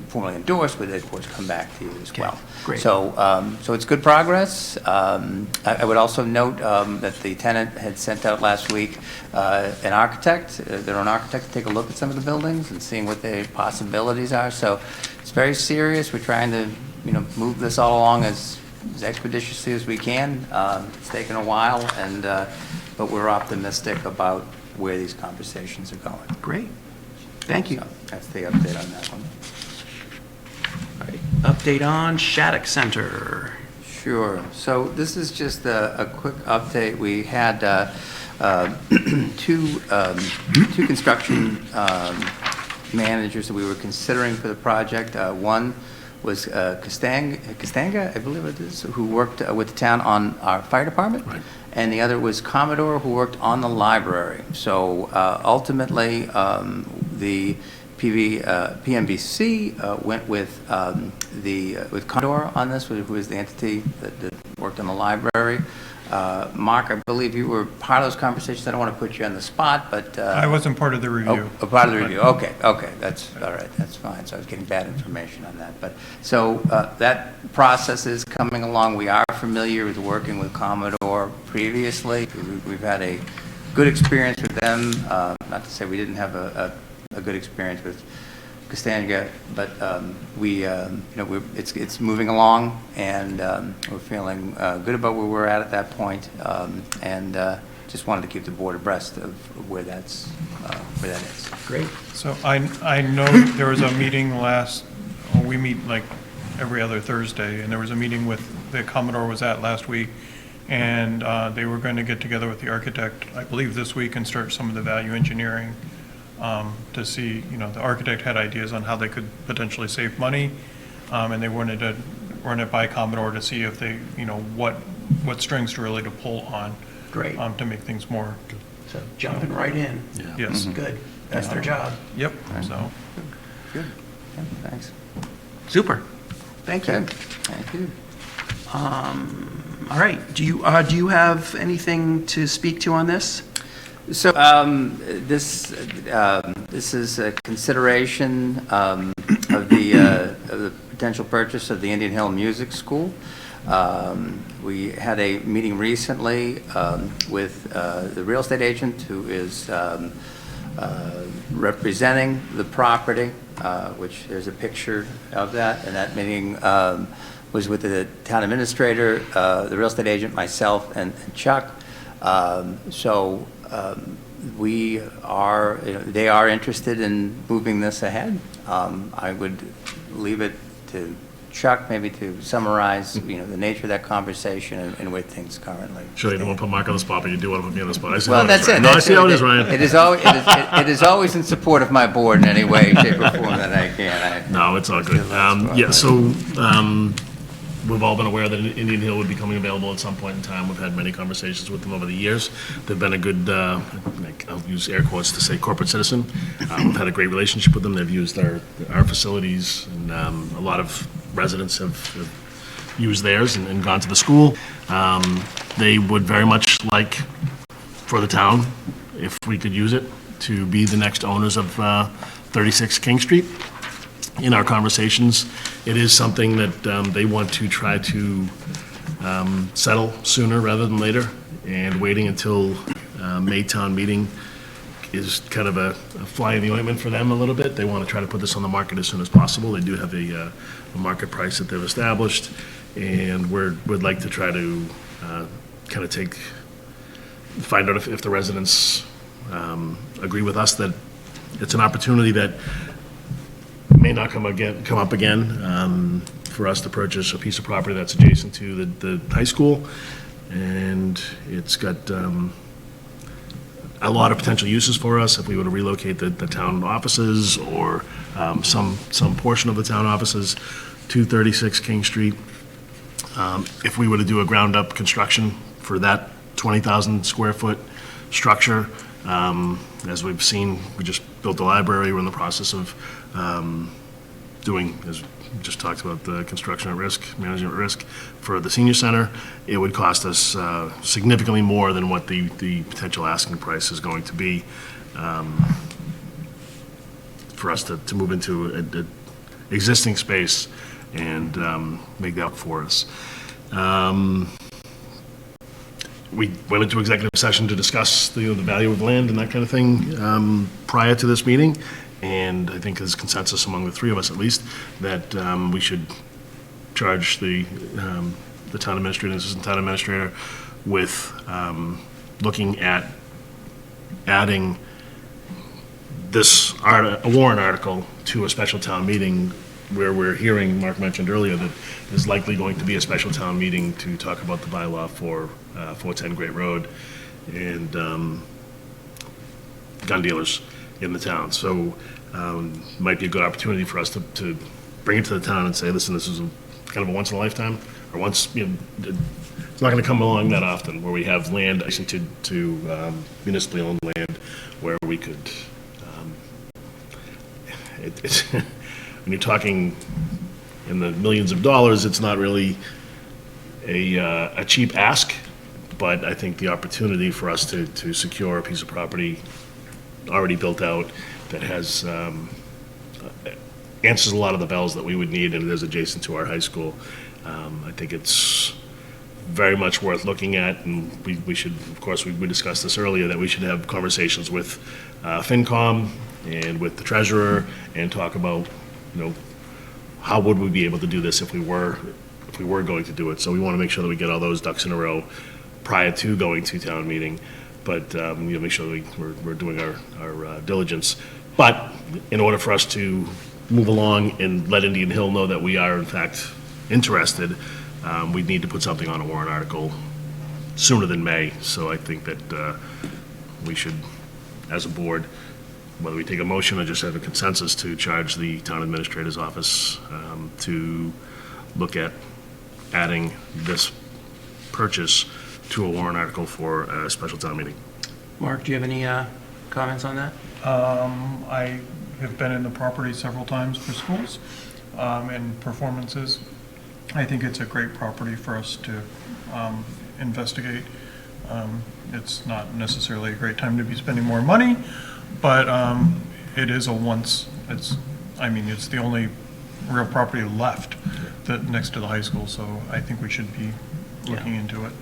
formally endorse would, of course, come back to you as well. Great. So it's good progress. I would also note that the tenant had sent out last week an architect, their own architect, to take a look at some of the buildings and seeing what the possibilities are. So it's very serious. We're trying to, move this all along as expeditiously as we can. It's taken a while, but we're optimistic about where these conversations are going. Great. Thank you. So that's the update on that one. All right. Update on Shattuck Center. Sure. So this is just a quick update. We had two construction managers that we were considering for the project. One was Castanga, I believe it is, who worked with the town on our fire department. Right. And the other was Commodore, who worked on the library. So ultimately, the PMBC went with Commodore on this, who is the entity that worked on the library. Mark, I believe you were part of those conversations. I don't want to put you on the spot, but... I wasn't part of the review. Oh, part of the review. Okay, that's all right. That's fine. So I was getting bad information on that. But so that process is coming along. We are familiar with working with Commodore previously. We've had a good experience with them. Not to say we didn't have a good experience with Castanga, but it's moving along, and we're feeling good about where we're at that point, and just wanted to keep the board abreast of where that is. Great. So I know there was a meeting we meet like every other Thursday, and there was a meeting with the Commodore was at last week, and they were going to get together with the architect, I believe this week, and start some of the value engineering to see, the architect had ideas on how they could potentially save money, and they wanted to run it by Commodore to see if they, what strings really to pull on. Great. To make things more. So jumping right in. Yeah. Yes. Good. That's their job. Yep. So. Good. Yeah, thanks. Super. Thank you. Okay. Thank you. All right. Do you have anything to speak to on this? So this is a consideration of the potential purchase of the Indian Hill Music School. We had a meeting recently with the real estate agent who is representing the property, which there's a picture of that, and that meeting was with the town administrator, the real estate agent, myself, and Chuck. They are interested in moving this ahead. I would leave it to Chuck maybe to summarize, the nature of that conversation and where things currently. Sure, you don't want to put Mark on the spot, but you do want to put me on the spot. I see Well, how it is, that's it. Ryan. No, I see how it is, Ryan. It is always in support of my board in any way, shape, or form that I can. No, it's all good. We've all been aware that Indian Hill would be coming available at some point in time. We've had many conversations with them over the years. They've been a good, I'll use air quotes to say, corporate citizen. We've had a great relationship with them. They've used our facilities, and a lot of residents have used theirs and gone to the school. They would very much like for the town, if we could use it, to be the next owners of 36 King Street. In our conversations, it is something that they want to try to settle sooner rather than later, and waiting until May town meeting is kind of a fly in the ointment for them a little bit. They want to try to put this on the market as soon as possible. They do have a market price that they've established, and we'd like to try to kind of find out if the residents agree with us that it's an opportunity that may not come up again for us to purchase a piece of property that's adjacent to the high school, and it's got a lot of potential uses for us if we were to relocate the town offices or some portion of the town offices to 36 King Street. If we were to do a ground-up construction for that 20,000 square foot structure, as we've seen, we just built the library, we're in the process of doing, as we just talked about, the construction at risk, management at risk for the senior center. It would cost us significantly more than what the potential asking price is going to be for us to move into an existing space and make that for us. We went into executive session to discuss the value of land and that kind of thing prior to this meeting, and I think there's consensus among the three of us at least that we should charge the town administrator and assistant town administrator with looking at adding this a warrant article to a special town meeting where we're hearing, Mark mentioned earlier, that there's likely going to be a special town meeting to talk about the bylaw for 410 Great Road and gun dealers in the town. So might be a good opportunity for us to bring it to the town and say, listen, this is kind of a once in a lifetime, or once, it's not going to come along that often, where we have land to municipally owned land where we could, when you're talking in the millions of dollars, it's not really a cheap ask, but I think the opportunity for us to secure a piece of property already built out that has, answers a lot of the bells that we would need, and it is adjacent to our high school. I think it's very much worth looking at, and we should, of course, we discussed this earlier, that we should have conversations with FinCom and with the treasurer and talk about, how would we be able to do this if we were going to do it. So we want to make sure that we get all those ducks in a row prior to going to town meeting, but make sure that we're doing our diligence. But in order for us to move along and let Indian Hill know that we are in fact interested, we need to put something on a warrant article sooner than May. So I think that we should, as a board, whether we take a motion or just have a consensus, to charge the town administrator's office to look at adding this purchase to a warrant article for a special town meeting. Mark, do you have any comments on that? I have been in the property several times for schools and performances. I think it's a great property for us to investigate. It's not necessarily a great time to be spending more money, but it is it's the only real property left next to the high school, so I think we should be looking into it.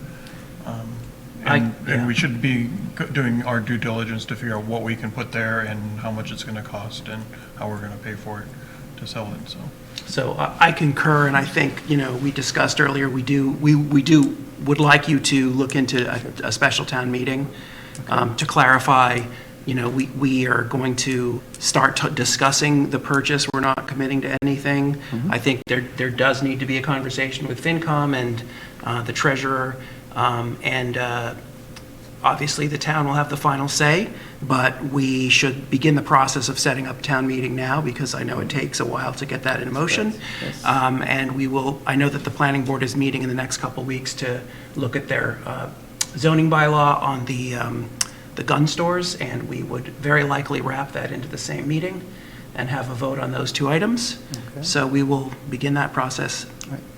And we should be doing our due diligence to figure out what we can put there and how much it's going to cost and how we're going to pay for it to sell it. So I concur, and I think, we discussed earlier, we would like you to look into a special town meeting to clarify, we are going to start discussing the purchase. We're not committing to anything. I think there does need to be a conversation with FinCom and the treasurer, and obviously the town will have the final say, but we should begin the process of setting up town meeting now, because I know it takes a while to get that in motion. Yes. And I know that the planning board is meeting in the next couple weeks to look at their zoning bylaw on the gun stores, and we would very likely wrap that into the same meeting and have a vote on those two items. Okay. So we will begin that process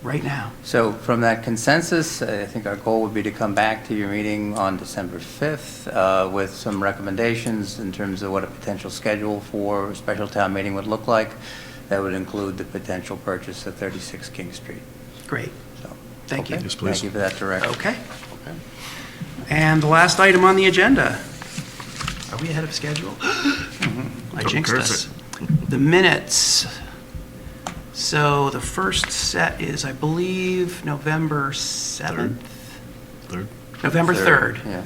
right now. So from that consensus, I think our goal would be to come back to your meeting on December 5th with some recommendations in terms of what a potential schedule for a special town meeting would look like. That would include the potential purchase of 36 King Street. Great. So, Thank you. Yes, please. Thank you for that direction. Okay. And the last item on the agenda. Are we ahead of schedule? I jinxed curse us. The minutes. So the first set is, I believe, November 7th? Third? November 3rd.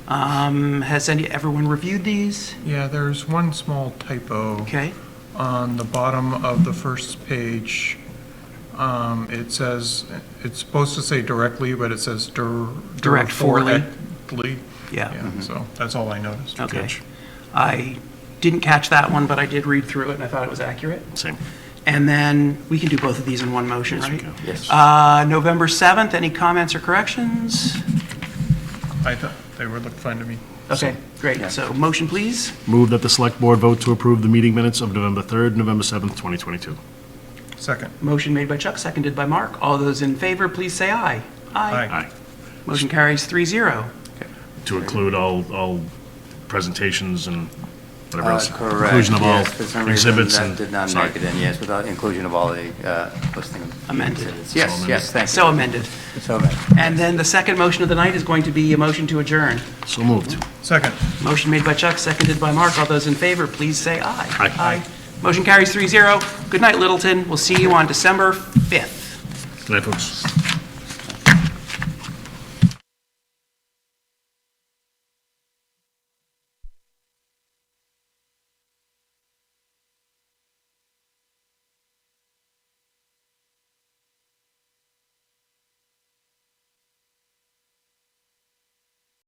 Yeah. Has everyone reviewed these? Yeah, there's one small typo. Okay. On the bottom of the first page, it says, it's supposed to say directly, but it says Direct forly. Yeah, so that's all I noticed. Okay. Catch. I didn't catch that one, but I did read through it and I thought it was accurate. Same. And then we can do both of these in one motion, right? Yes. November 7th, any comments or corrections? I thought they would look fine to me. Okay, great. So motion, please. Move that the Select Board vote to approve the meeting minutes of November 3rd, November 7th, 2022. Second. Motion made by Chuck, seconded by Mark. All those in favor, please say aye. Aye. Aye. Motion carries 3-0. To include all presentations and whatever else. Correct. Inclusion of all Yes, for some reason, exhibits that and. did not sorry. make it in, yes, without inclusion of all the listing of Amended. exhibits. Yes, So yes, thank you. So amended. So amended. And then the second motion of the night is going to be a motion to adjourn. So moved. Second. Motion made by Chuck, seconded by Mark. All those in favor, please say aye. Aye. Motion carries 3-0. Good night, Littleton. We'll see you on December 5th. Good night, folks.